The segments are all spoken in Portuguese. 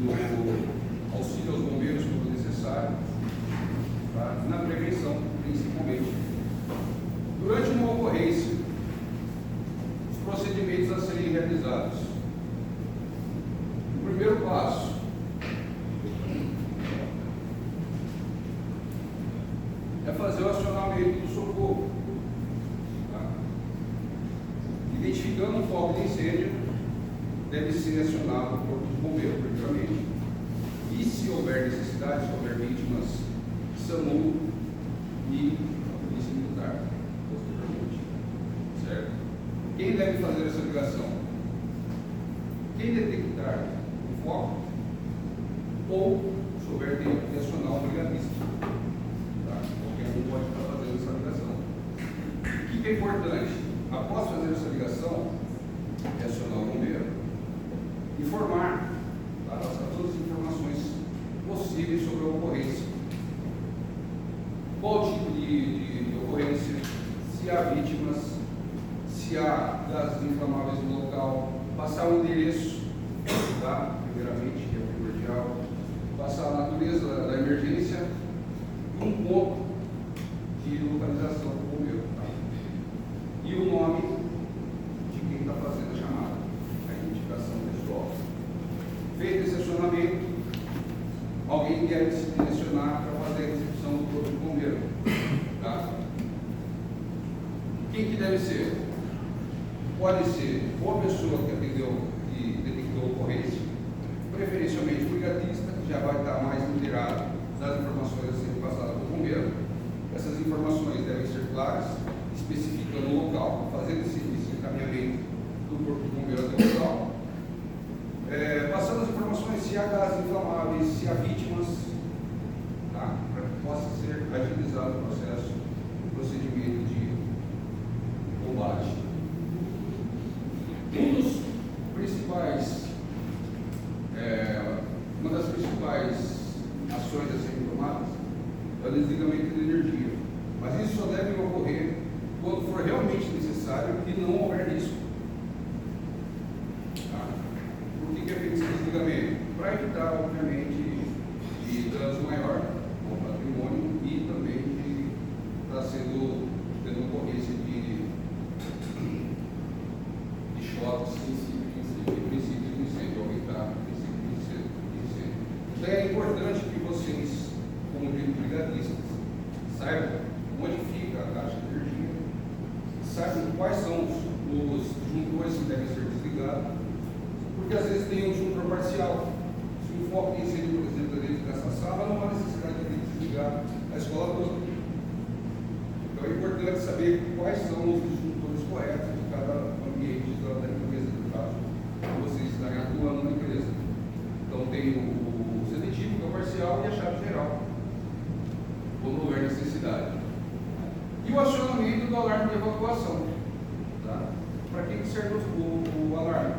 no auxílio aos bombeiros quando necessário, tá? E na prevenção, principalmente. Durante uma ocorrência, os procedimentos a serem realizados. O primeiro passo é fazer o acionamento do socorro. Tá? Identificando um foco de incêndio, deve ser acionado o corpo de bombeiro, primeiramente. E se houver necessidade, se houver vítimas, SAMU e a Polícia Militar, posteriormente. Certo? Quem deve fazer essa ligação? Quem detectar o foco ou, se houver tempo de acionar o brigadista. Tá? Qualquer um pode estar fazendo essa ligação. O que é importante? Após fazer essa ligação, é acionar o bombeiro, informar, tá? Passar todas as informações possíveis sobre a ocorrência. Qual tipo de ocorrência, se há vítimas, se há gases inflamáveis no local, passar o endereço, tá? Primeiramente, que é primordial, passar a natureza da emergência e um ponto de localização do bombeiro. Tá? E o nome de quem está fazendo a chamada, a identificação pessoal. Feito esse acionamento, alguém deve se direcionar para fazer a recepção do corpo de bombeiro. Tá? Quem que deve ser? Pode ser ou a pessoa que atendeu e detectou a ocorrência, preferencialmente o brigadista, que já vai estar mais inteirado das informações a serem passadas para o bombeiro. Essas informações devem ser claras, especificando o local, fazendo esse encaminhamento do corpo de bombeiro até o local. Passando as informações se há gases inflamáveis, se há vítimas, tá? Para que possa ser agilizado o processo, o procedimento de combate. Uma das principais ações a serem tomadas é o desligamento de energia, mas isso só deve ocorrer quando for realmente necessário e não houver risco. Tá? Por que é feito esse desligamento? Para evitar, obviamente, de danos maior ao patrimônio e também de estar tendo ocorrência de choques e princípios de incêndio, aumentar o princípio de incêndio. Então é importante que vocês, como brigadistas, saibam onde fica a caixa de energia, saibam quais são os disjuntores que devem ser desligados, porque às vezes tem um disjuntor parcial. Se o foco de incêndio, por exemplo, é dentro dessa sala, não há necessidade de desligar a escola toda. Então é importante saber quais são os disjuntores corretos de cada ambiente da empresa, no caso, que vocês estarem atuando na empresa. Então tem o seletivo, que é o parcial, e a chave geral, quando houver necessidade. E o acionamento do alarme de evacuação. Tá? Para que serve o alarme?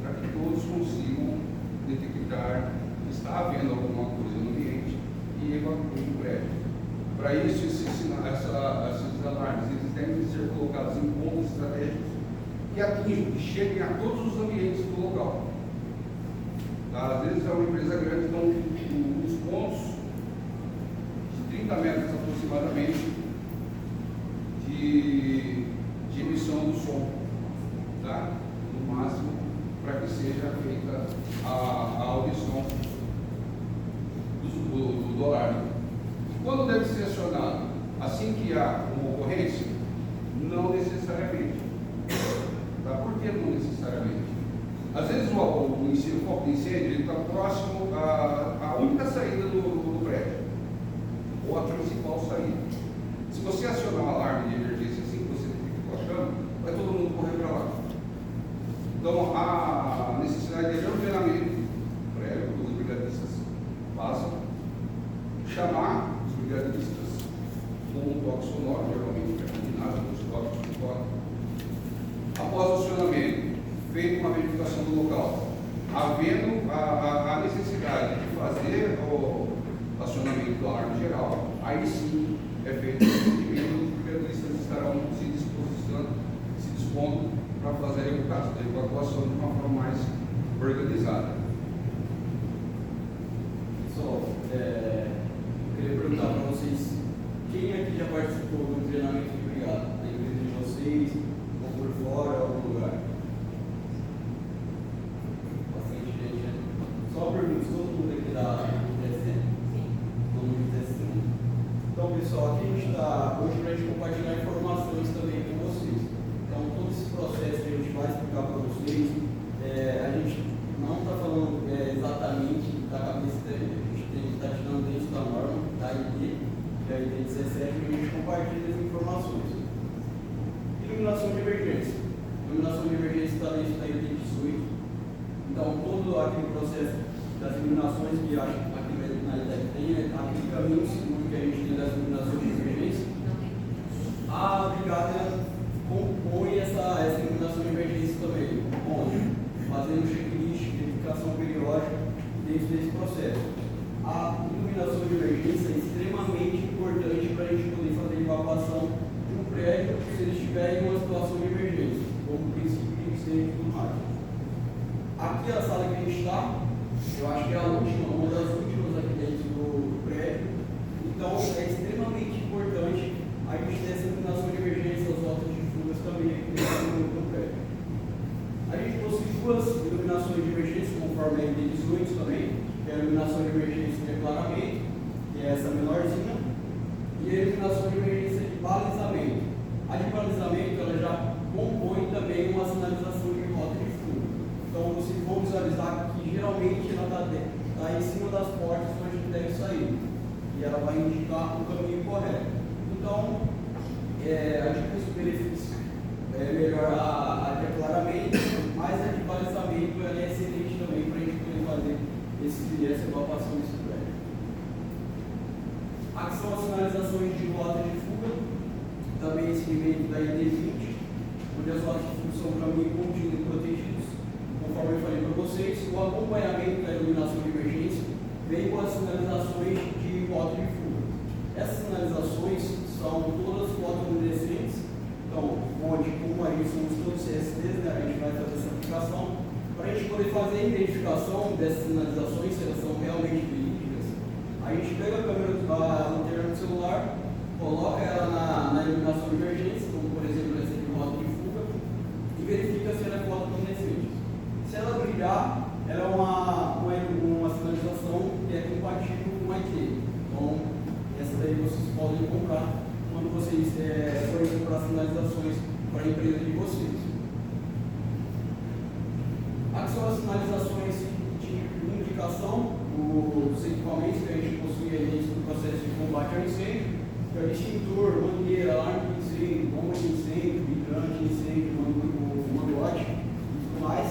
Para que todos consigam detectar que está havendo alguma coisa no ambiente e evacuem o prédio. Para isso, esses alarmes eles devem ser colocados em pontos estratégicos que atinjam, que cheguem a todos os ambientes do local. Tá? Às vezes é uma empresa grande, então os pontos de 30 metros aproximadamente de emissão do som, tá? No máximo, para que seja feita a audição do alarme. E quando deve ser acionado? Assim que há uma ocorrência? Não necessariamente. Tá? Por que não necessariamente? Às vezes o foco de incêndio está próximo à única saída do prédio, ou a principal saída. Se você acionar um alarme de emergência assim que você fica com a chama, vai todo mundo correr para lá. Então a necessidade de ordenamento prévio, os brigadistas passam, chamar os brigadistas com um toque sonoro, geralmente é combinado com os toques de toque. Após o acionamento, feita uma verificação do local, havendo a necessidade de fazer o acionamento do alarme geral, aí sim é feito o procedimento, os brigadistas estarão se dispondo para fazer a evacuação de uma forma mais organizada. participou de um treinamento de brigada na empresa de vocês, ou por fora, ou algum lugar? Bastante gente, né? Só uma pergunta, todo mundo aqui da DSN? Sim. Todo mundo da DSN. Então, pessoal, aqui a gente está hoje para a gente compartilhar informações também com vocês. Então, todo esse processo que a gente vai explicar para vocês, a gente não está falando exatamente da cabeça da gente, a gente está tirando dentro da norma, da ID, que é a ID 17, e a gente compartilha as informações. Iluminação de emergência. Iluminação de emergência está dentro da ID 18. Então, todo aquele processo das iluminações que aqui na IDEC tem, aquele caminho seguro que a gente tem das iluminações de emergência, a brigada compõe essa iluminação de emergência também, onde? Fazendo checklist, verificação periódica dentro desse processo. A iluminação de emergência é extremamente importante para a gente poder fazer evacuação de um prédio se eles estiverem em uma situação de emergência, como princípio de incêndio e tudo mais. Aqui a sala que a gente está, eu acho que é a última, uma das últimas aqui dentro do prédio. Então é extremamente importante a gente ter essa iluminação de emergência, as rotas de fugas também aqui dentro do prédio. A gente possui duas iluminações de emergência, conforme a ID 18 também, que é a iluminação de emergência de declaramento, que é essa menorzinha, e a iluminação de emergência de balizamento. A de balizamento ela já compõe também uma sinalização de rota de fuga. Então vocês vão visualizar que geralmente ela está em cima das portas onde deve sair, e ela vai indicar o caminho correto. Então, a de custo-benefício é melhor a de declaramento, mas a de balizamento ela é excelente também para a gente poder fazer essa evacuação desse prédio. Aqui são as sinalizações de rota de fuga, também esse segmento da ID20, onde as rotas de fuga são caminho contínuo e protegidos, conforme eu falei para vocês. O acompanhamento da iluminação de emergência vem com as sinalizações de rota de fuga. Essas sinalizações são todas fotoluminescentes, então, onde, como a gente somos todos CSDs, né, a gente vai fazer essa aplicação, para a gente poder fazer a identificação dessas sinalizações, se elas são realmente verídicas. A gente pega a câmera da lanterna do celular, coloca ela na iluminação de emergência, como por exemplo essa de rota de fuga, e verifica se ela é fotoluminescente. Se ela brilhar, ela é uma sinalização que é compatível com a IT. Então, essa daí vocês podem comprar quando vocês forem comprar sinalizações para a empresa de vocês. Aqui são as sinalizações de indicação dos equipamentos que a gente possui aí dentro do processo de combate ao incêndio, que é o extintor, mangueira, alarme de incêndio, bomba de incêndio, hidrante de incêndio, mangote e tudo mais.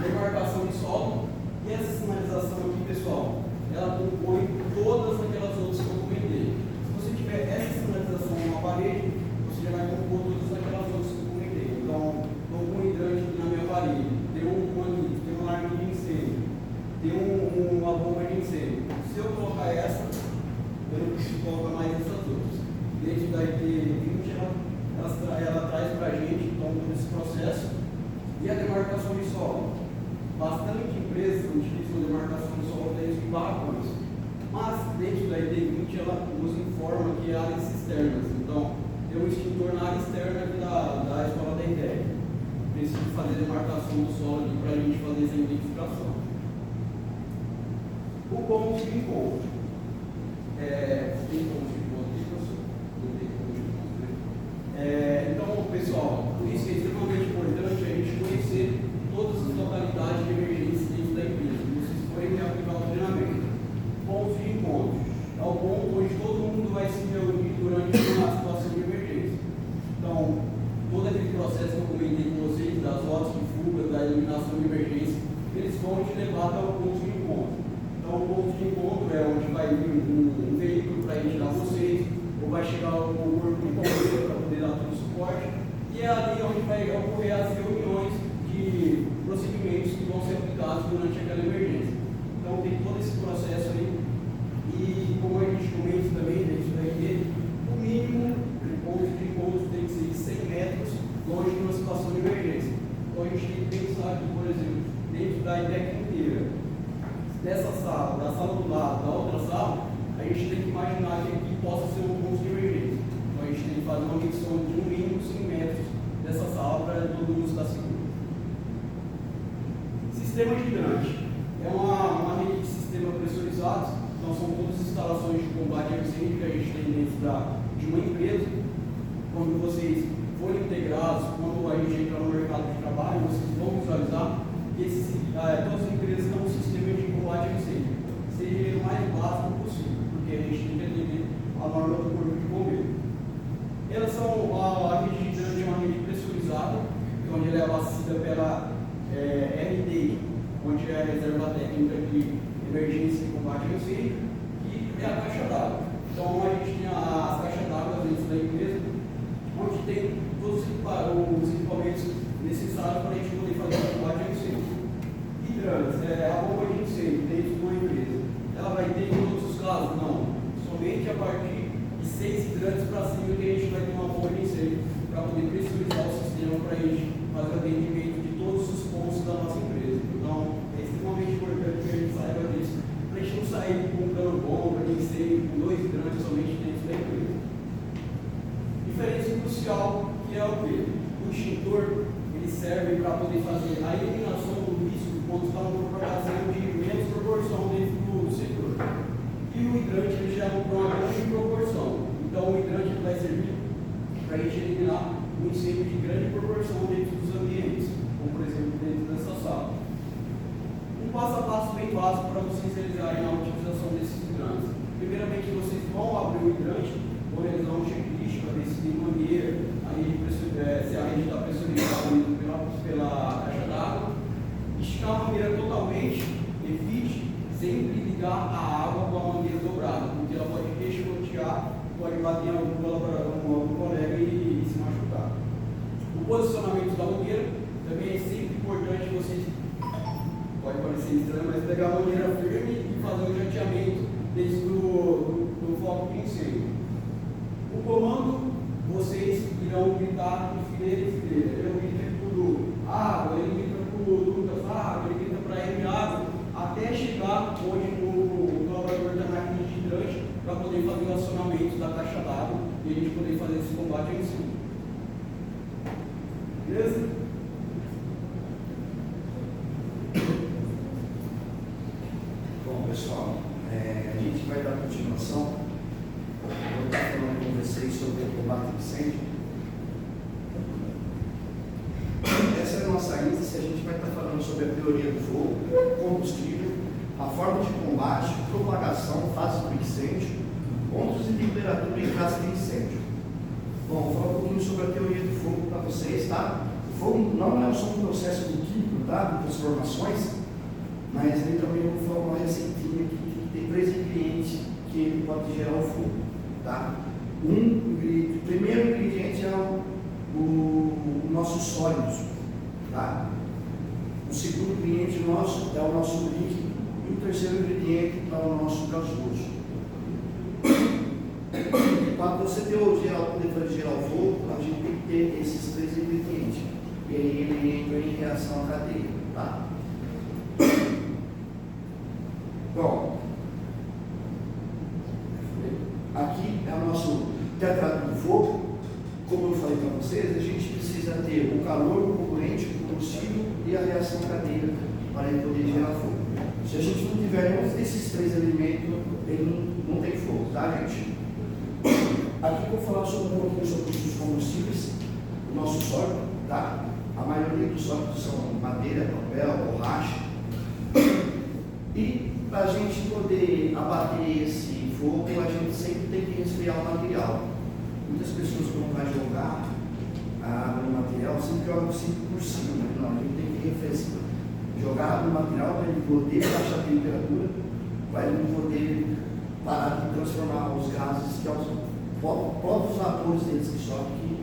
Demarcação de solo. E essa sinalização aqui, pessoal, ela compõe todas aquelas outras que eu comentei. Se você tiver essa sinalização numa parede, você já vai compor todas aquelas outras que eu comentei. Então, estou com um hidrante aqui na minha parede, tem um manguito, tem um alarme de incêndio, tem uma bomba de incêndio. Se eu colocar essa, eu não preciso colocar mais essas outras. Dentro da IP20, ela traz para a gente então, todo esse processo. E a demarcação de solo. Bastante empresas utilizam a demarcação de solo dentro de barracões, mas dentro da ID20 ela nos informa que é áreas externas. Então, tem um extintor na área externa aqui da escola da IDEC. Preciso fazer a demarcação do solo para a gente fazer essa identificação. O ponto de encontro. Tem ponto de encontro aqui, professor? Não tem ponto de encontro. Então, pessoal, por isso é extremamente importante a gente conhecer todas as localidades de emergência dentro da empresa, que vocês forem aplicar o treinamento. Pontos de encontro. É o ponto onde todo mundo vai se reunir durante uma situação de emergência. Então, todo aquele processo que eu comentei com vocês, das rotas de fuga, da iluminação de emergência, eles vão te levar até o ponto de encontro. Então, o ponto de encontro é onde vai vir um veículo para retirar vocês, ou vai chegar o corpo de bombeiro para poder dar todo o suporte, e é ali onde vai ocorrer as reuniões de procedimentos que vão ser aplicados durante aquela emergência. Então, tem todo esse processo aí, e como a gente comenta também dentro da igreja, o mínimo de pontos de encontro tem que ser de 100 metros longe de uma situação de emergência. Então, a gente tem que pensar aqui, por exemplo, dentro da IDEC inteira, dessa sala, da sala do lado, da outra sala, a gente tem que imaginar que aqui possa ser um ponto de emergência. Então, a gente tem que fazer uma medição de no mínimo 5 metros dessa sala para todo mundo estar seguro. Sistema de hidrante. É uma rede de sistema pressurizados, então são todas as instalações de combate a incêndio que a gente tem dentro de uma empresa. Quando vocês forem integrados, quando a gente entra no mercado de trabalho, vocês vão visualizar que todas as empresas têm um sistema de combate a incêndio, seja ele o mais básico possível, porque a gente tem que atender a norma do Corpo de Bombeiro. Elas são a rede de hidrante, é uma rede pressurizada, onde ela é abastecida pela RDI, onde é a Reserva Técnica de Emergência e Combate ao Incêndio, e é a caixa d'água. Então a gente tem as caixas d'água dentro da empresa, onde tem todos os equipamentos necessários para a gente poder fazer o combate ao incêndio. Hidrantes, a bomba de incêndio dentro de uma empresa. Ela vai ter em todos os casos? Não. Somente a partir de 6 hidrantes para cima que a gente vai ter uma bomba de incêndio para poder pressurizar o sistema para a gente fazer o atendimento de todos os pontos da nossa empresa. Então, é extremamente importante que a gente saiba disso, para a gente não sair comprando bomba de incêndio com 2 hidrantes somente dentro da empresa. Diferença crucial que é o quê? O extintor ele serve para poder fazer a eliminação do risco quando está uma propagação de menos proporção dentro do setor. E o hidrante ele já é uma grande proporção. Então o hidrante vai servir para a gente eliminar um incêndio de grande proporção dentro dos ambientes, como por exemplo dentro dessa sala. Um passo a passo bem básico para vocês realizarem a utilização desses hidrantes. Primeiramente vocês vão abrir o hidrante, vão realizar um checklist para ver se tem mangueira, se a rede está pressurizada pela caixa d'água. Esticar a mangueira totalmente, evite sempre ligar a água com a mangueira dobrada, porque ela pode descortear, pode bater em algum colega e se machucar. O posicionamento da mangueira também é sempre importante vocês, pode parecer estranho, mas pegar a mangueira firme e fazer o janteamento dentro do foco de incêndio. O comando, vocês irão gritar de fileira em fileira. Ele grita por água, ele grita por Lucas água, ele grita para ele água, até chegar onde o colaborador está na rede de hidrante para poder fazer o acionamento da caixa d'água e a gente poder fazer esse combate a incêndio. Beleza? Bom, pessoal, a gente vai dar continuação. Eu estou falando com vocês sobre o combate a incêndio. Essa é a nossa índice. A gente vai estar falando sobre a teoria do fogo, combustível, a forma de combate, propagação, fase do incêndio, pontos de temperatura e classe de incêndio. Bom, vou falar um pouquinho sobre a teoria do fogo para vocês, tá? O fogo não é só um processo químico, tá? De transformações, mas ele também vou falar uma receitinha que tem 3 ingredientes que ele pode gerar o fogo. Tá? O primeiro ingrediente é o nosso sólidos. Tá? O segundo ingrediente nosso é o nosso líquido. E o terceiro ingrediente é o nosso gasoso. Para você ter poder gerar o fogo, a gente tem que ter esses 3 ingredientes. E aí ele entra em reação à cadeia. Tá? Bom, aqui é o nosso tetrado do fogo. Como eu falei para vocês, a gente precisa ter o calor, o componente, o combustível e a reação cadeia para ele poder gerar fogo. Se a gente não tiver nenhum desses 3 elementos, ele não tem fogo, tá, gente? Aqui eu vou falar sobre um pouquinho sobre os combustíveis, o nosso sólido, tá? A maioria dos sólidos são madeira, papel, borracha. E para a gente poder abater esse fogo, a gente sempre tem que resfriar o material. Muitas pessoas, quando vai jogar a água no material, sempre jogam por cima. Não, a gente tem que refrescar. Jogar água no material para ele poder baixar a temperatura, para ele não poder parar de transformar os gases, que é os próprios vapores deles que sobem,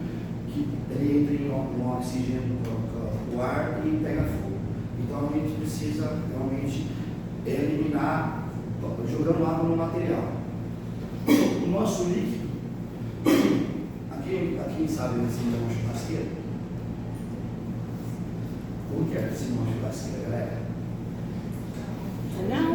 que ele entra em oxigênio no ar e pega fogo. Então a gente precisa realmente eliminar jogando água no material. O nosso líquido, aqui sabe acender uma churrasqueira? Como que é acender uma churrasqueira, galera? Não,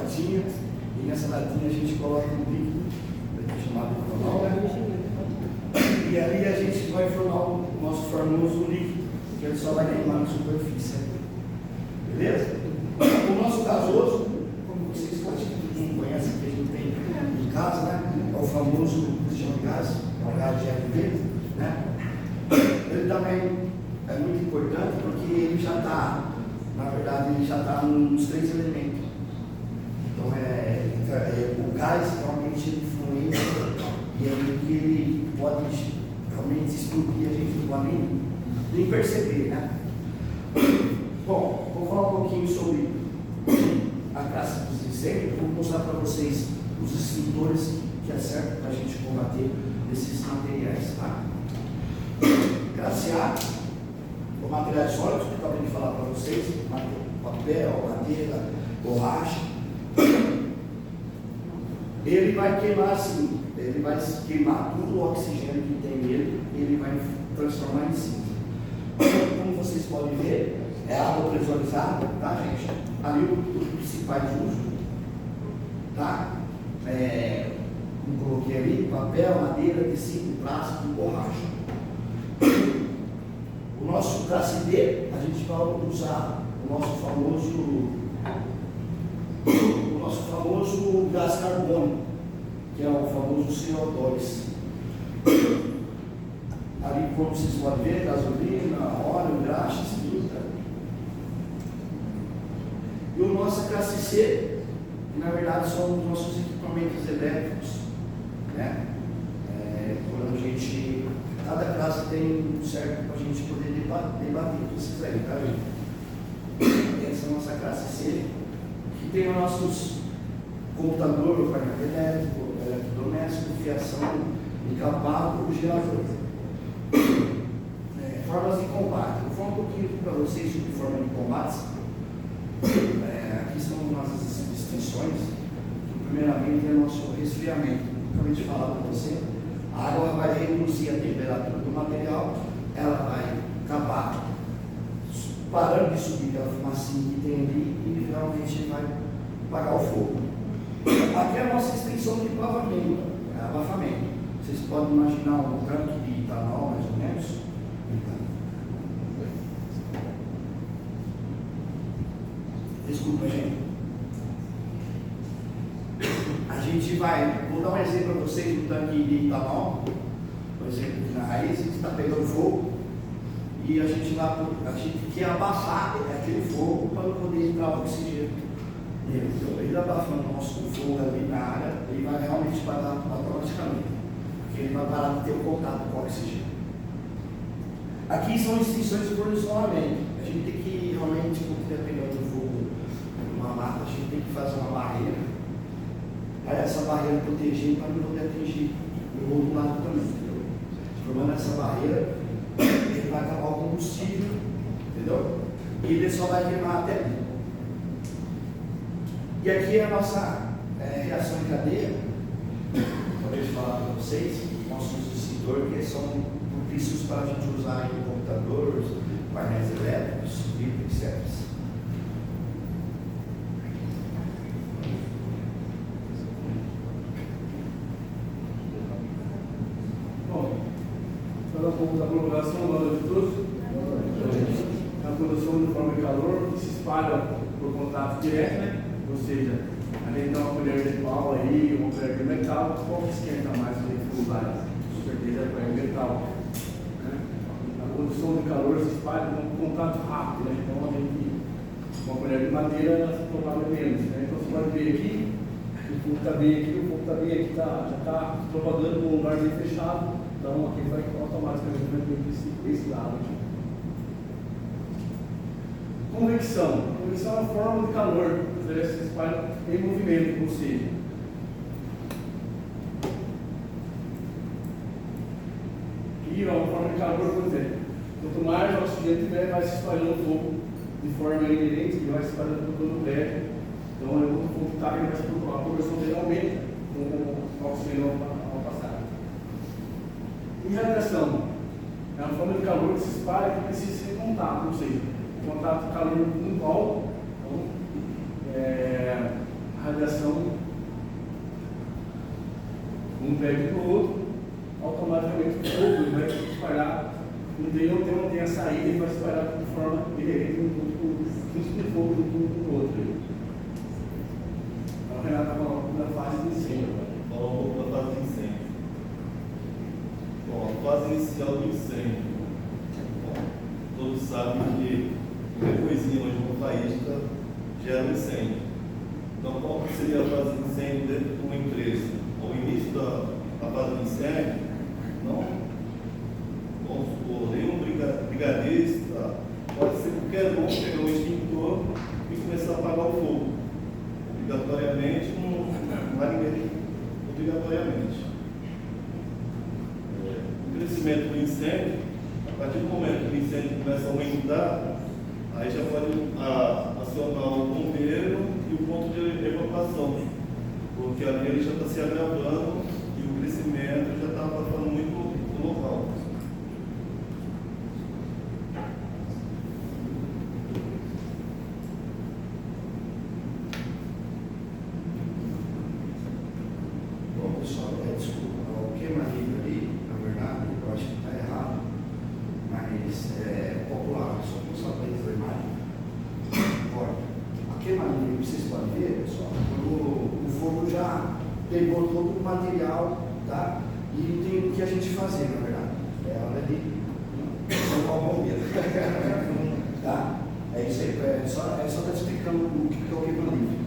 latinha, e nessa latinha a gente coloca um líquido, chamado etanol, né? E ali a gente vai formar o nosso famoso líquido, que ele só vai queimar na superfície. Beleza? O nosso gasoso, como vocês conhecem, que a gente tem em casa, né? É o famoso botijão de gás, é o gás de GLP, né? Ele também é muito importante porque ele já está, na verdade, ele já está nos 3 elementos. Então, o gás realmente ele influencia e é o que ele pode realmente explodir, a gente não pode nem perceber, né? Bom, vou falar um pouquinho sobre a classe dos incêndios, vou mostrar para vocês os extintores que é certo para a gente combater esses materiais, tá? Classe A, os materiais sólidos, que eu acabei de falar para vocês, papel, madeira, borracha. Ele vai queimar assim, ele vai queimar todo o oxigênio que tem nele, ele vai transformar em cinza. Como vocês podem ver, é água pressurizada, tá, gente? Ali os principais usos, tá? Como coloquei ali, papel, madeira, tecido, plástico e borracha. O nosso classe D, a gente vai usar o nosso famoso gás carbônico, que é o famoso CO2. Ali, como vocês podem ver, gasolina, óleo, graxa, tinta. E o nosso classe C, que na verdade são os nossos equipamentos elétricos, né? Quando a gente, cada classe tem um certo para a gente poder debater com esses aí, tá vendo? Essa é a nossa classe C, que tem os nossos computador, painel elétrico, eletrodoméstico, fiação, encapado, gerador. Formas de combate. Vou falar um pouquinho para vocês sobre forma de combate. Aqui são nossas distinções. Primeiramente é o nosso resfriamento. Acabei de falar para você. A água vai reduzir a temperatura do material, ela vai acabar parando de subir aquela fumacinha que tem ali e realmente vai apagar o fogo. Aqui é a nossa extensão de abafamento. Vocês podem imaginar um tanque de etanol, mais ou menos. Desculpa, gente. A gente vai, vou dar um exemplo para vocês do tanque de etanol. Por exemplo, na raiz, está pegando fogo e a gente quer abafar aquele fogo para poder entrar o oxigênio. Então, ele abafando o nosso fogo ali na área, ele vai realmente parar automaticamente, porque ele vai parar de ter o contato com o oxigênio. Aqui são extinções por isolamento. A gente tem que realmente, quando estiver pegando fogo numa mata, a gente tem que fazer uma barreira, para essa barreira proteger para não poder atingir o outro lado também. Entendeu? Formando essa barreira, ele vai acabar o combustível, entendeu? E ele só vai queimar até ali. E aqui é a nossa reação em cadeia. Acabei de falar para vocês, nossos extintores que são propícios para a gente usar em computadores, painéis elétricos, etc. Bom, falar um pouco da propagação do eletroso. A produção de forma de calor que se espalha por contato direto, né? Ou seja, além de uma colher de pau aí, uma colher de metal, qual que esquenta mais dentro do ar? Com certeza é a colher de metal. Né? A produção de calor se espalha com contato rápido, né? Então a gente, uma colher de madeira, ela se propaga menos. Né? Então você pode ver aqui, o fogo está bem aqui, o fogo está bem aqui, já está se propagando num lugar bem fechado, então aqui vai automaticamente para esse lado aqui. Convecção. Convecção é uma forma de calor que se espalha em movimento, ou seja, aqui é uma forma de calor, por exemplo. Quanto mais o oxigênio tiver, vai se espalhando o fogo de forma inerente e vai se espalhando por todo o prédio. Então, o fogo que está aí, a conversão dele aumenta com o oxigênio ao passar. Irradiação é uma forma de calor que se espalha que precisa ser contato, ou seja, contato de calor muito alto, então, a radiação um prédio para o outro, automaticamente o fogo ele vai se espalhar, não tem a saída, ele vai se espalhar de forma inerente um tipo de fogo do outro. Então, o Renato está falando da fase de incêndio. Falar um pouco da fase de incêndio. Bom, a fase inicial do incêndio. Bom, todos sabem que qualquer coisinha onde uma faísca gera um incêndio. Então, qual seria a fase de incêndio dentro de uma empresa? Ao início da fase de incêndio, não, vamos supor, nenhum brigadista, pode ser qualquer um pegar um extintor e começar a apagar o fogo. Obrigatoriamente, não há ninguém obrigatoriamente. O crescimento do incêndio, a partir do momento que o incêndio começa a aumentar, aí já pode acionar o bombeiro e o ponto de evacuação, porque ali ele já está se agravando e o crescimento já está passando muito no local. Bom, pessoal, desculpa, o queima livre ali, na verdade, eu acho que está errado, mas é popular, só que não sabe a imagem. Olha, a queima livre, vocês podem ver, pessoal, o fogo já pegou todo o material, tá? E tem o que a gente fazer, na verdade. É hora de salvar o bombeiro. Tá? É isso aí, é só estar explicando o que é o queima livre.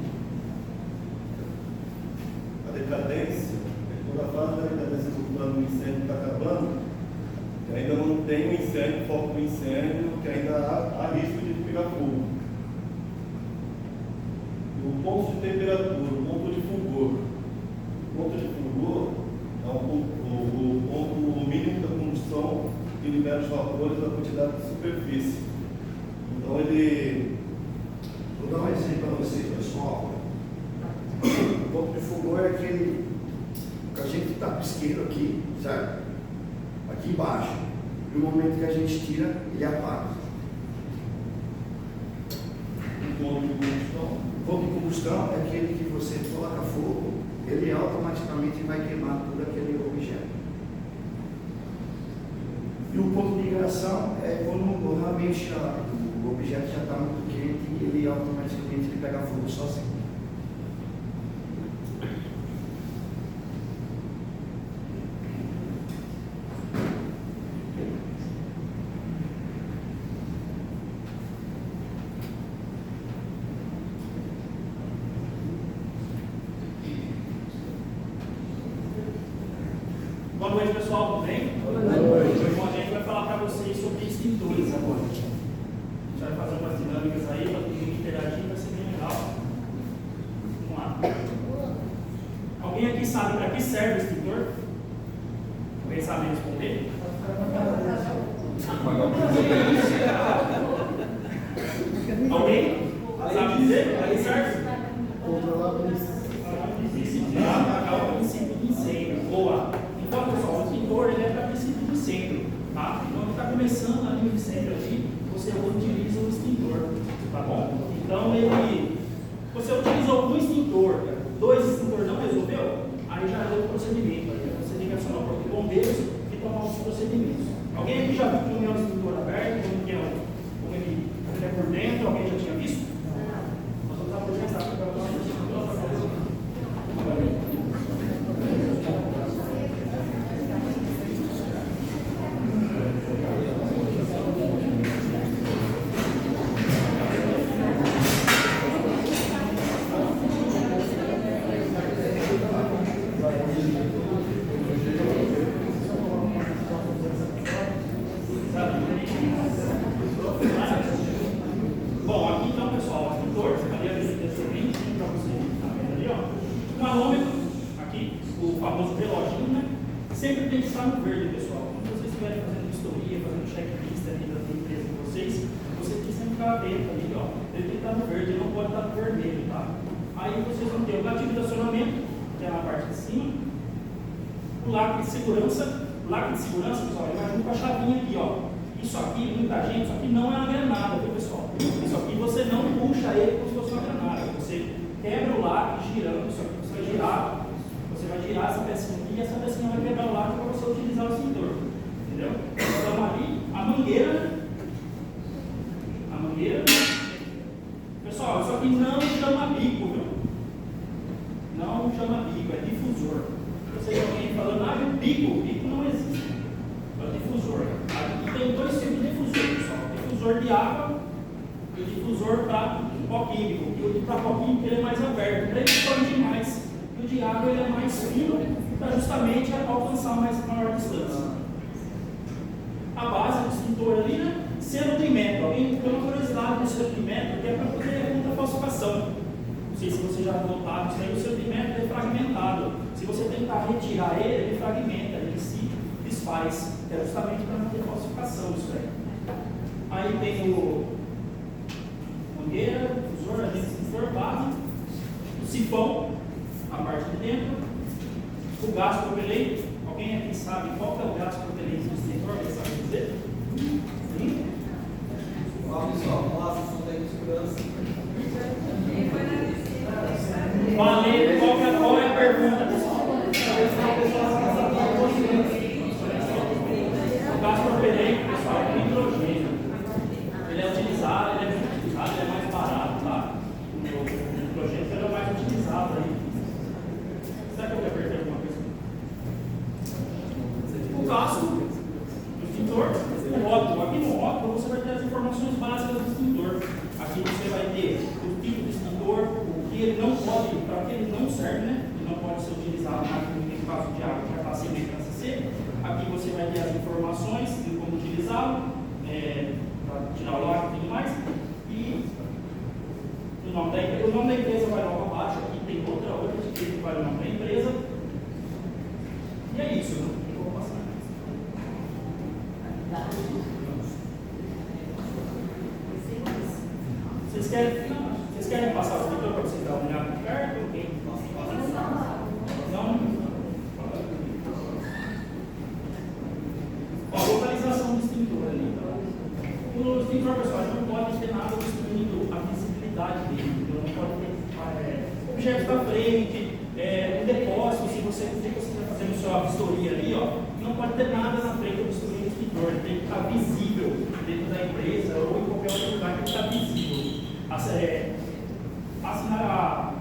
A decadência, toda a fase da decadência do plano do incêndio está acabando, que ainda não tem um incêndio, foco do incêndio, que ainda há risco de pegar fogo. O ponto de temperatura, o ponto de fulgor. O ponto de fulgor é o ponto mínimo da combustão que libera os vapores da quantidade de superfície. Então ele... Vou dar um exemplo para vocês, pessoal. O ponto de fulgor é aquele que a gente está pisqueiro aqui, certo? Aqui embaixo. E no momento que a gente tira, ele apaga. o ponto de combustão. O ponto de combustão é aquele que você coloca fogo, ele automaticamente vai queimar todo aquele objeto. E o ponto de ignição é quando realmente o objeto já está muito quente e ele automaticamente pega fogo sozinho. Boa noite, pessoal, tudo bem? Boa noite. Bom, a gente vai falar para vocês sobre extintores agora. A gente vai fazer umas dinâmicas aí para todo mundo interagir, vai ser bem legal. Vamos lá. Alguém aqui sabe para que serve o extintor? Alguém sabe responder? Alguém sabe dizer para que serve? Apagar o princípio de incêndio. Boa. Então, pessoal, o extintor ele é para princípio de incêndio, tá? Quando está começando ali o incêndio ali, você utiliza o extintor, tá bom? Então, você utilizou um extintor, dois extintores não resolveu, aí já é outro procedimento. Aí você tem que acionar o corpo de bombeiros e tomar os procedimentos. Alguém aqui já viu como é o extintor aberto, como ele é por dentro? Alguém já tinha visto? Nós vamos apresentar para o nosso extintor para fazer. Bom, aqui então, pessoal, o extintor, ali a descrição bem simples para você, tá vendo ali, ó? Um anômetro, aqui, o famoso reloginho, né? Sempre tem que estar no verde, pessoal. Quando vocês estiverem fazendo vistoria, fazendo checklist ali da empresa de vocês tem que sempre ficar atento ali, ó. Ele tem que estar no verde, ele não pode estar no vermelho, tá? Aí vocês vão ter o gatilho de acionamento, que é na parte de cima, o lacre de segurança. O lacre de segurança, pessoal, imagina com a chavinha aqui, ó. Isso aqui, muita gente, isso aqui não é uma granada, viu, pessoal? Isso aqui você não puxa ele como se fosse uma granada. Você quebra o lacre girando, isso aqui você vai girar essa pecinha aqui e e essa pecinha vai quebrar o lado para você utilizar o extintor. Entendeu? Então ali, a mangueira. Pessoal, isso aqui não chama bico, viu? Não chama bico, é difusor. Você tem alguém falando, o bico não existe. É o difusor. Aqui tem dois tipos de difusor, pessoal. O difusor de água e o difusor para pó químico. E o de pó químico ele é mais aberto, para ele expande mais. E o de água ele é mais fino, para justamente alcançar maior distância. A base do extintor ali, né? Selo de metro. Alguém tem uma curiosidade no selo de metro, que é para poder contra falsificação. Não sei se você já notaram isso aí, o selo de metro é fragmentado. Se você tentar retirar ele fragmenta, ele se desfaz. É justamente para não ter falsificação isso aí. Aí tem o mangueira, o difusor, agente extintor, base, o sifão, a parte de dentro, o gás propelente. Alguém aqui sabe qual que é o gás propelente do extintor? Alguém sabe dizer? Sim? Olha pessoal, vamos lá, sessão técnica de segurança. Falei, qual é a pergunta, pessoal? O gás propelente, pessoal, é hidrogênio. Ele é utilizado, ele é mais barato, tá? O hidrogênio ele é o mais utilizado aí. Será que eu vou perder alguma coisa? O casco do extintor, o rótulo. Aqui no rótulo você vai ter as informações básicas do extintor. Aqui você vai ter o tipo de extintor, o que ele não pode, para que ele não serve, né? Ele não pode ser utilizado no caso de água que já está sem seca. Aqui você vai ter as informações de como utilizá-lo, para tirar o lado e tudo mais. E o nome da empresa vai logo abaixo. Aqui tem outra que vai o nome da empresa. E é isso, né? Eu vou passar. Vocês querem passar o extintor para vocês darem uma olhada de perto? Não? Ó, a localização do extintor ali. O extintor, pessoal, não pode ter nada obstruindo a visibilidade dele. Então, não pode ter objetos da frente, um depósito. Se você está fazendo sua vistoria ali, ó, não pode ter nada na frente obstruindo o extintor. Ele tem que estar visível dentro da empresa ou em qualquer outro lugar que está visível. Assinar a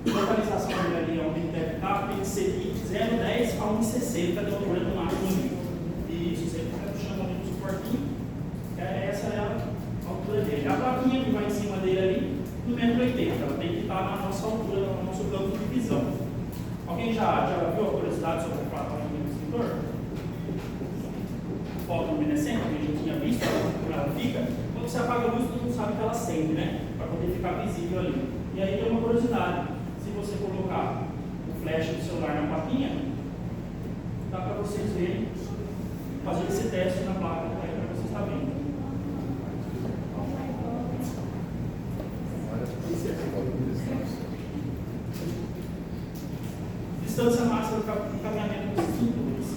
localização ali onde ele deve estar tem que ser de 0,10 a 1,60 de altura do mar. E se você ficar puxando ali no suportinho, essa é a altura dele. A plaquinha que vai em cima dele ali, no 1,80 m, ela tem que estar na nossa altura, no nosso campo de visão. Alguém já viu a curiosidade sobre a plaquinha do extintor? Fotoluminescente, que a gente tinha visto, ela fica. Quando você apaga a luz, todo mundo sabe que ela acende, né? Para poder ficar visível ali. E aí tem uma curiosidade: se você colocar o flash do celular na plaquinha, dá para vocês verem, fazer esse teste na placa para vocês estarem vendo. Distância máxima do caminhamento dos extintores.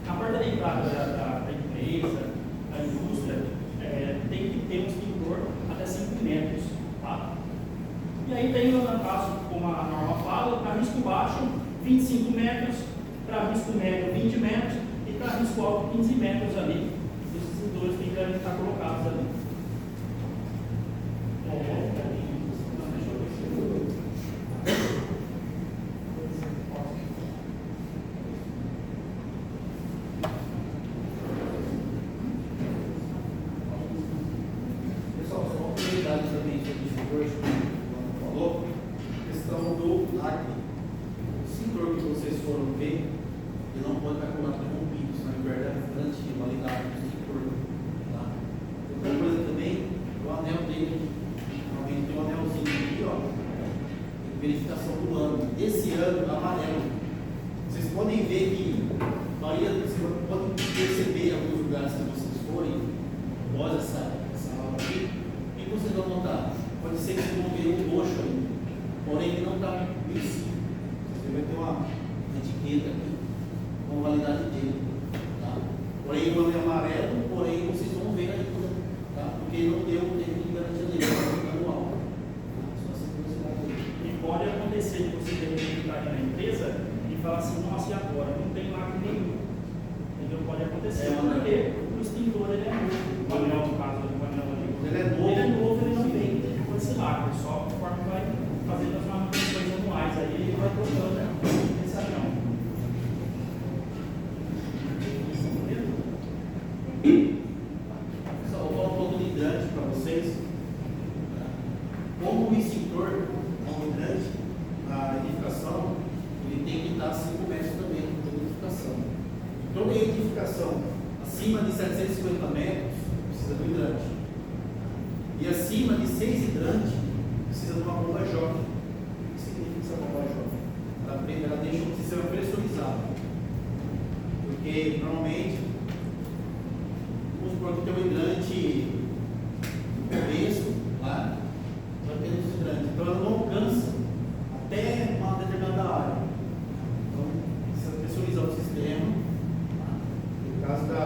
Na porta de entrada da empresa, da indústria, tem que ter um extintor até 5 metros. Tá? E aí tem, no caso, como a norma fala, para risco baixo, 25 metros, para risco médio, 20 metros, e para risco alto, 15 metros ali. Os extintores têm que estar colocados ali. Deixa eu ver se também sobre esse curso que falou, a questão do acne. O extintor que vocês foram ver, ele não pode estar corrompido, senão ele perde a validade do extintor. Tá? Outra coisa também, o anel dele, realmente tem um anelzinho aqui, ó, de verificação do ano. Esse ano, amarelo. Vocês podem ver que, vocês podem perceber em alguns lugares que vocês forem, após essa aula aqui, vocês vão notar, pode ser que vocês vão ver um roxo aí, porém ele não está visível. Você vai ter uma etiqueta aqui com a validade dele. Tá? Porém o ano é amarelo, porém vocês vão ver aí, tá? Porque ele não deu um tempo de garantia dele, está anual. E pode acontecer de você ter dificuldade na empresa e e fala assim, nossa, e agora? Não tem lacre nenhum. Entendeu? Pode acontecer, porque o extintor ele é novo. O anel, no caso, o anel ali. Ele é novo. Ele é novo, ele não tem com esse lacre, só conforme vai fazendo as manutenções anuais, aí ele vai trocando esse anel. Só vou falar um pouco de hidrante para vocês. Como o extintor é um hidrante, a edificação ele tem que estar a 5 metros também da edificação. Toda edificação acima de 750 metros precisa do hidrante. E acima de 6 hidrantes precisa de uma bomba J. O que significa essa bomba J? Ela deixa o sistema pressurizado. Porque normalmente, vamos supor que tem um hidrante no começo, lá, vai ter esse hidrante. Então ela não alcança até uma determinada área. Então, precisa pressurizar o sistema. No caso da.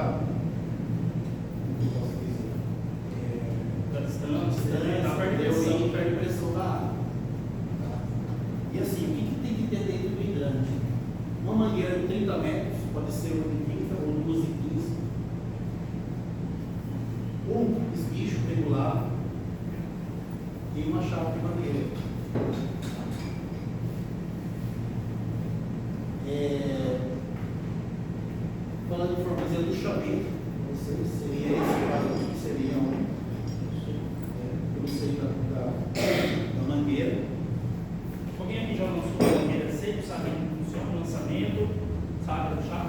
Como posso dizer? Da distância, da perdição. Perde pressão da água. E assim, o que tem que ter dentro do hidrante? Uma mangueira de 30 metros, pode ser uma de 30 ou 2 de 15. Um espicho regular e uma chave de madeira. Falando de forma de luxamento, seria esse caso aqui, seria eu sei da mangueira. Alguém aqui já lançou a mangueira seco, sabe como funciona o lançamento, sabe do chá?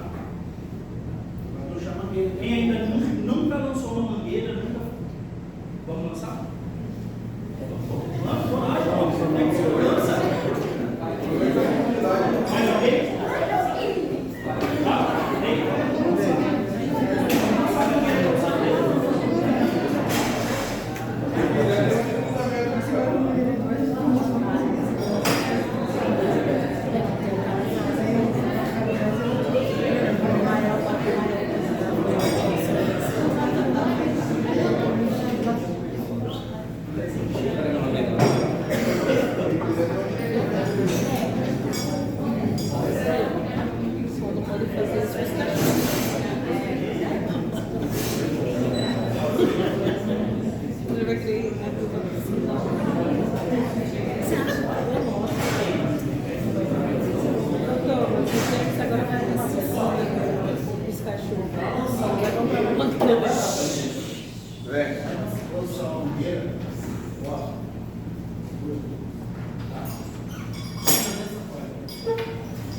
Luxar mangueira. Quem ainda nunca lançou uma mangueira, nunca. Vamos lançar? Vamos lá, João. Tem que ser lança. Mais alguém? Tá? Tem?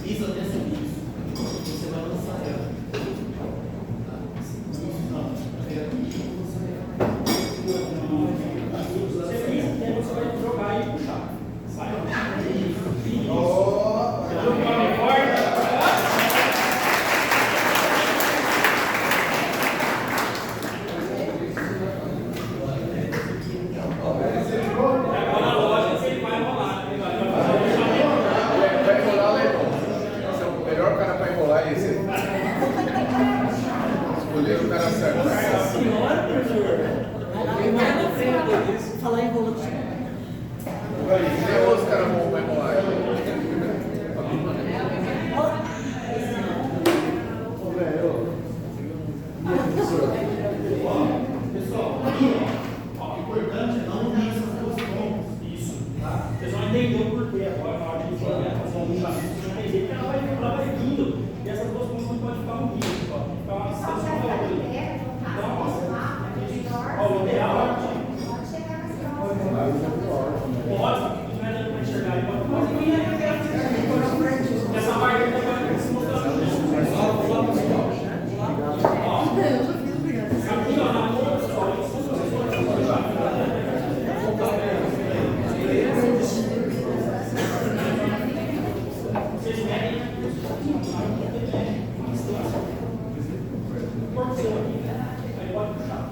Isso dessa isso. Você vai lançar ela. Você vai jogar e puxar. Sai. Agora a lógica ele vai rolar. Ele vai fazer o fechamento. Vai enrolar, Leão. Esse é o melhor cara para enrolar, esse. Escolher o cara certo. Nossa senhora, professor. Falar em rolo. É os caras vão enrolar. Pessoal, aqui, ó, o importante é não unir essas duas pontas. Isso. Tá? Vocês vão entender o porquê agora na hora de fazer um puxamento. Vocês vão entender que ela vai vindo. E essas duas pontas não podem ficar unidas. Ó. Tem que ficar uma distância uma da outra. Então, ó, o ideal é que pode, não é dando para enxergar aí, pode. Essa parte aqui vai se mostrar. Aqui, ó, na ponta, pessoal, vocês medem o corpo seu aqui, aí pode puxar.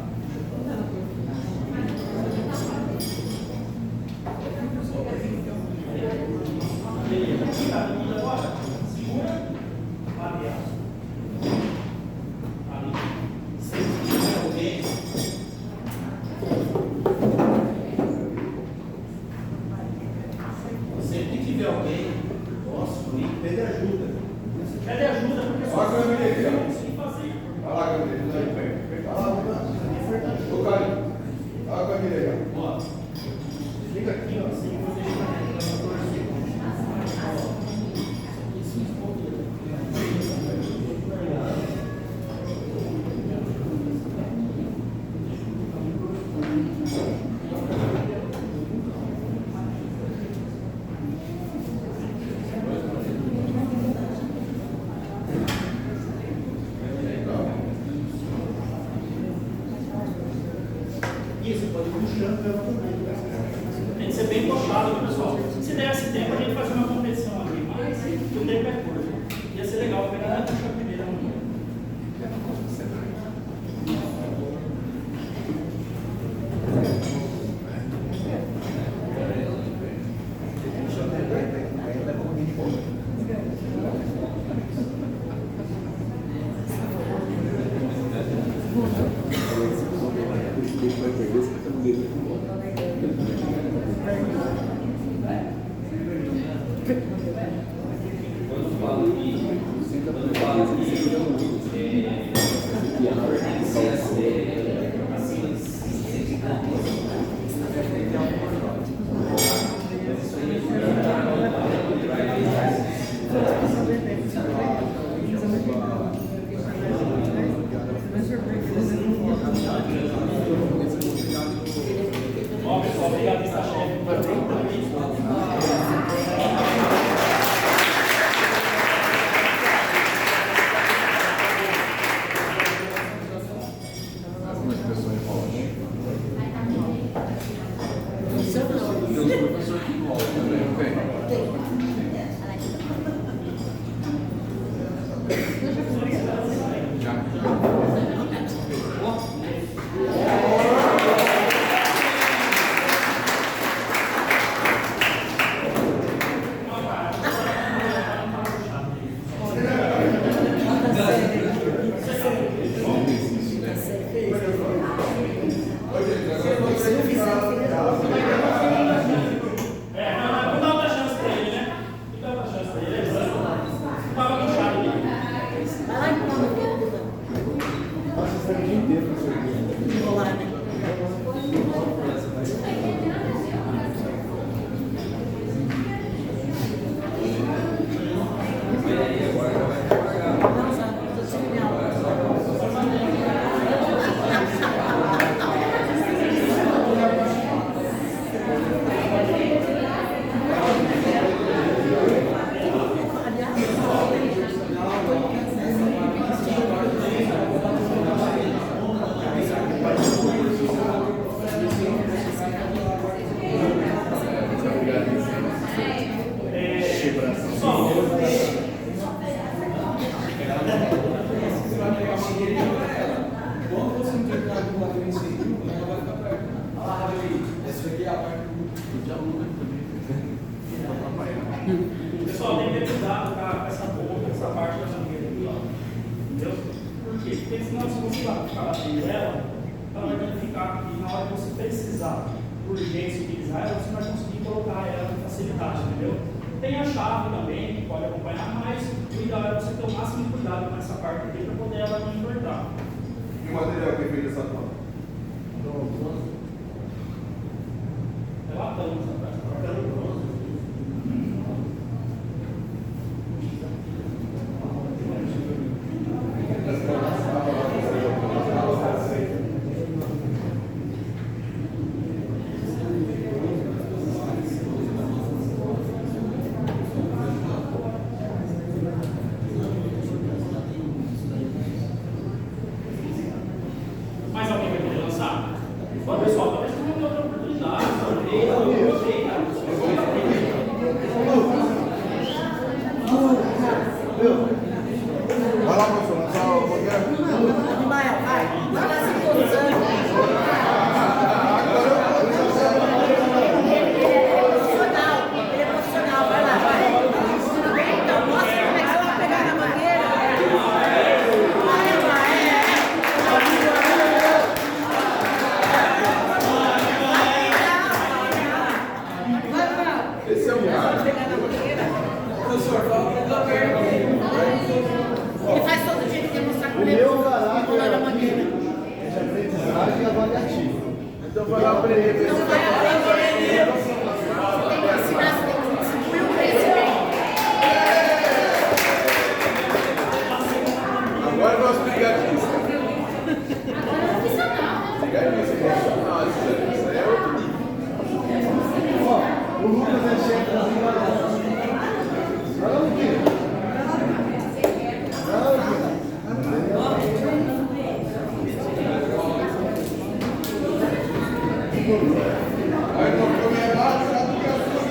Beleza, aqui tá dormindo agora, segura, lateral. Ali. Sempre alguém. Sempre que tiver alguém, nossa, tem que pedir ajuda. Pede ajuda para o pessoal conseguir fazer. Vai lá, Camille. Vai lá, ô, Caio. Vai lá, Camille aí, ó. Liga aqui, ó. Assim, vou deixar isso, pode ir puxando pela também. Tem que ser bem puxado, viu, pessoal? Se desse tempo, a gente fazia uma competição aqui, mas o tempo é curto. Ia ser legal pegar e puxar a primeira mão. Ó, pessoal, obrigado, está chefe. Vou dar outra chance para ele, né? Vou dar outra chance para ele. Não estava puxado ali. Vai lá e põe o dedo. Nossa, você o dia inteiro com isso aqui. Vou lá, né? Não, sabe? Tô sem minha aula. Quando você não terminar de bater em cima, ela vai ficar perto. Ah, essa aqui é a parte do aluno também. Pessoal, tem que ter cuidado com essa boca, essa parte da mangueira aqui, ó. Entendeu? Por quê? Porque senão, se você ficar batendo ela vai verificar que na hora que você precisar, por urgência, utilizar ela, você vai conseguir colocar ela com facilidade, entendeu? Tem a chave também, que pode acompanhar, mas o ideal é você ter o máximo de cuidado com essa parte aqui para poder ela não entortar. E o material que fez essa planta? É latão essa parte. Mais alguém vai querer lançar? Bom, pessoal, talvez tenha uma outra oportunidade. Vai lá, professor, lançar o banheiro. Ismael, vai. Vai lá se coçando. Ele é profissional, vai lá, vai. Então, mostra como é que você vai pegar na mangueira. Esse é o cara. Pegar na mangueira. professor, fala para o governo. Ele faz todo dia, ele quer mostrar que O ele meu caráter pular na mangueira. é de aprendizagem e avaliativo. Então vai lá aprender. Não vai aprender. Você tem que ensinar, você tem que distribuir o conhecimento. Agora nós brigadistas. Agora é profissional. Brigadistas, profissional, isso é outro nível. Ó, o Lucas é chefe das enganadas. Fala o quê? Fala o quê? Aí não comer lá, já do que a sua.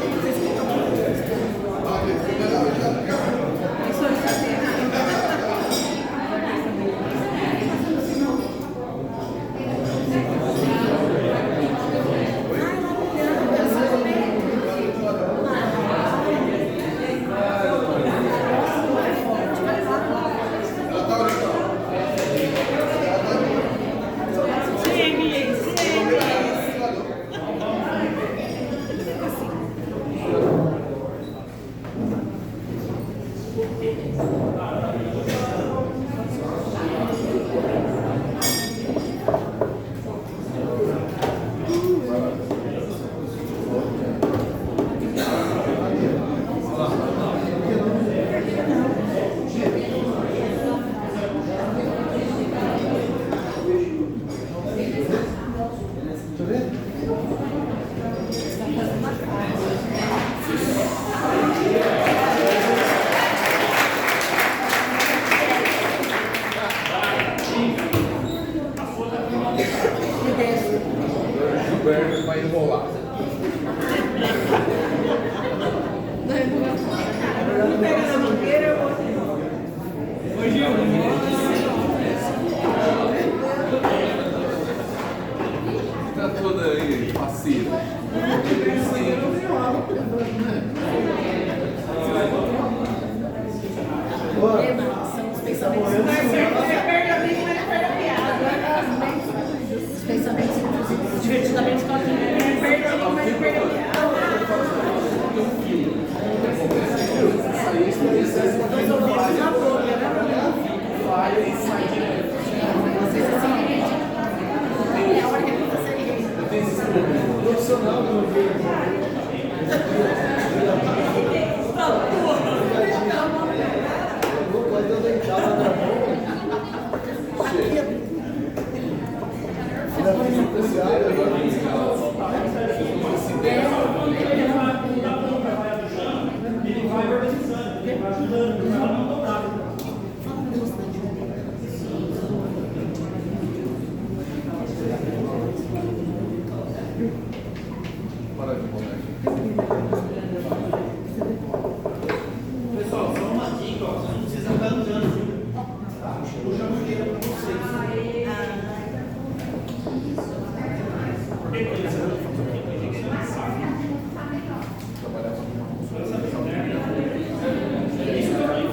Gilberto vai enrolar. Pega na mangueira, eu vou. Tá toda aí, parceiro. São os pensamentos. Os pensamentos, divertidamente, coquinha. Perde a língua, mas não perde a piada. Dois ouvidos na boca, né? Vocês assim, gente. É a hora que você ri. Profissional do Pode eu deitar lá na mão. Ainda fiz um cozinhado Ele vai organizando, ele vai ajudando, ele vai não dobrar. Para de comer. Pessoal, só uma dica, ó, você não precisa andar andando, viu? Eu já mangueira para vocês. Por que que eles Trabalhar com isso que eu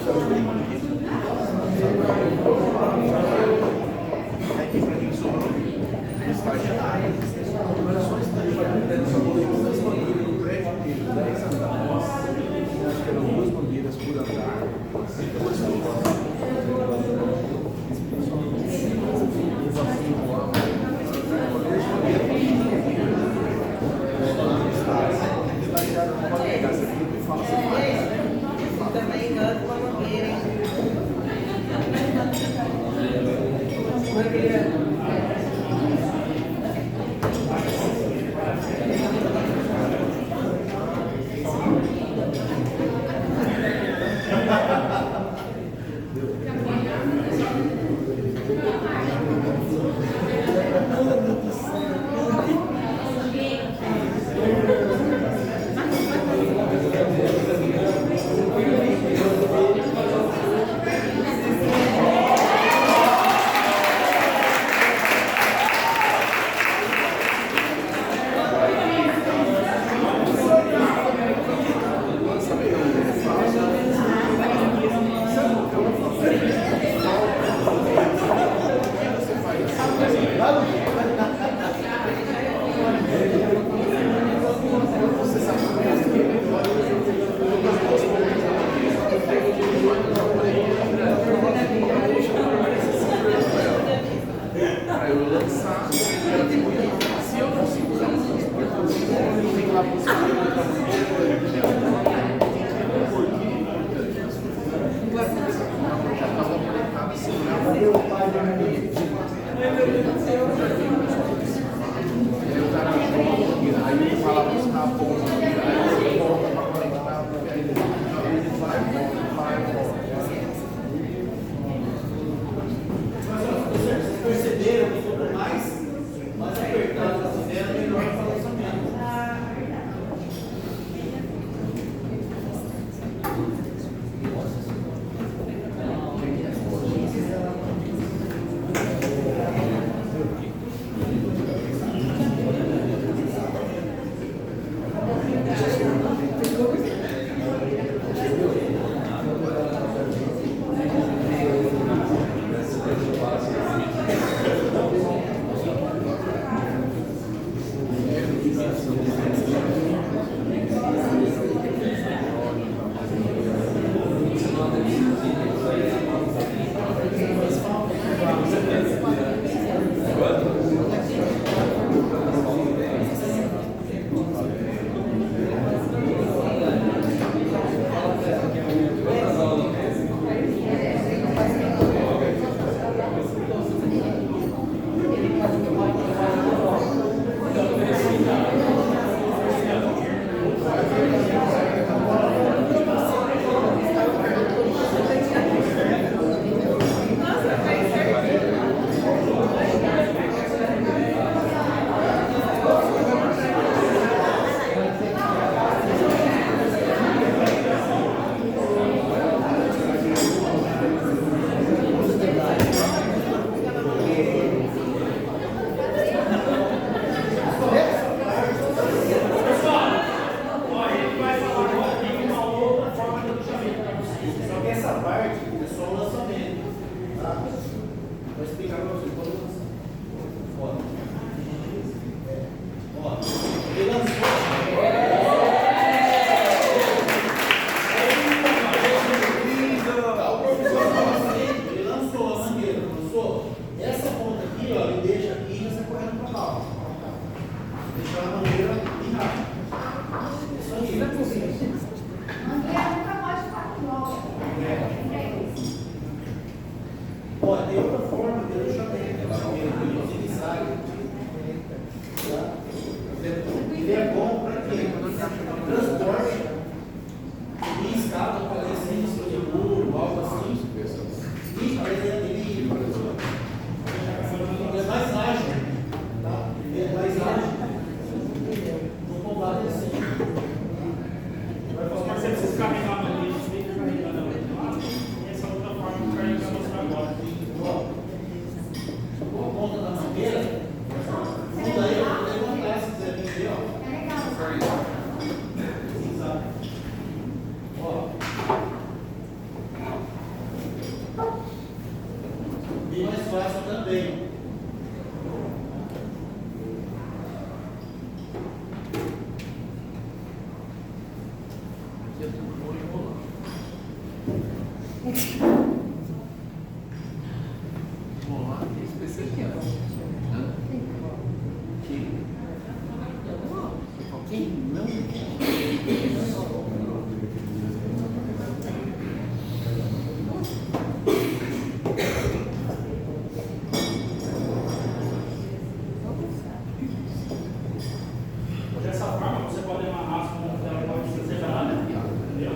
Dessa forma, você pode amarrar as pontas dela com a lista separada, entendeu?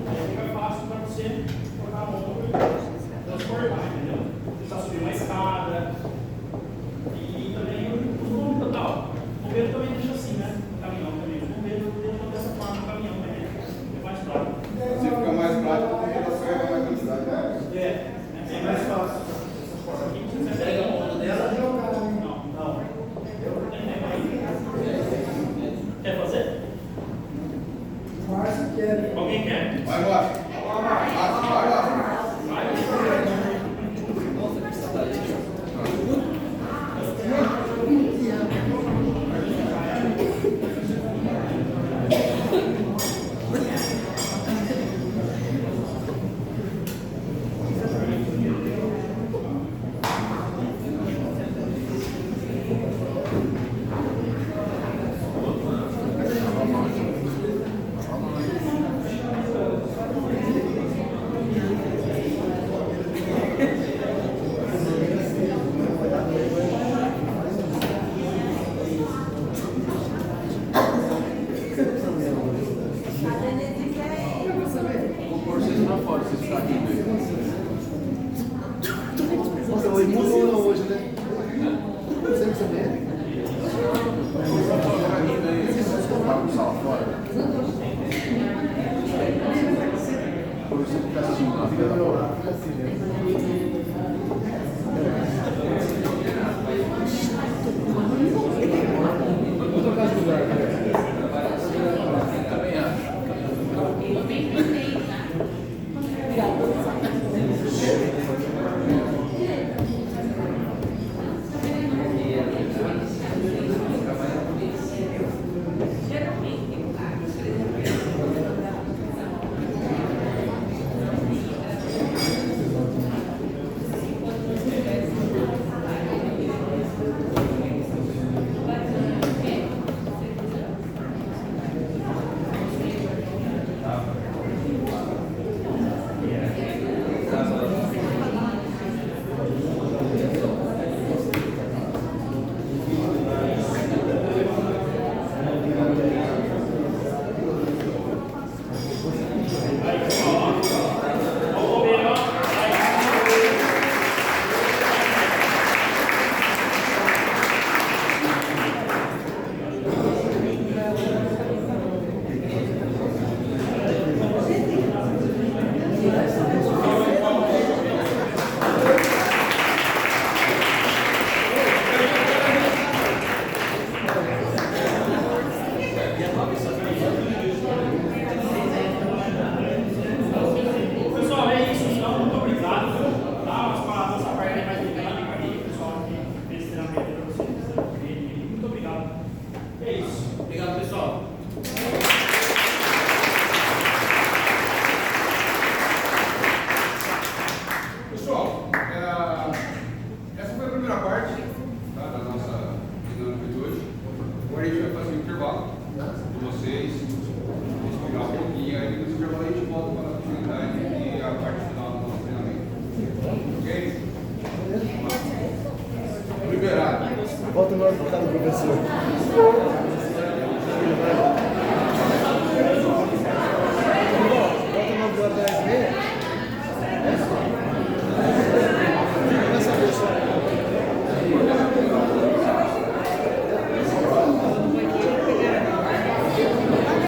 Aí fica fácil para você colocar a mão e transportar, entendeu? Você subir uma escada e também o volume total. O bombeiro também deixa assim, né? No caminhão também. O bombeiro deixa dessa forma no caminhão também. É mais prático. Você fica mais prático porque você vai mais quantidade. É mais fácil. Aqui você pega a ponta dela. Não. Quer fazer? Márcio quer. Alguém quer? Vai embora. Vai lá. Vou pôr vocês pra fora, vocês ficarem aqui. Nossa, o mudou não hoje, né? Você não sabia? Vamos pra sala fora. assim, ó. Fica do meu lado, fica assim, né? Vou trocar de lugar, né? Também acho. Pessoal, é isso. Então, muito obrigado. Tá? As palavras da parte mais mecânica aí, pessoal, que fez treinamento para vocês. Muito obrigado. É isso. Obrigado, pessoal. Pessoal, essa foi a primeira parte, tá, da nossa dinâmica de hoje. Agora a gente vai fazer um intervalo de vocês, explicar um pouquinho, aí depois do intervalo a gente volta para a atividade e a parte final do nosso treinamento. Ok? Liberado. Volta no hora do professor.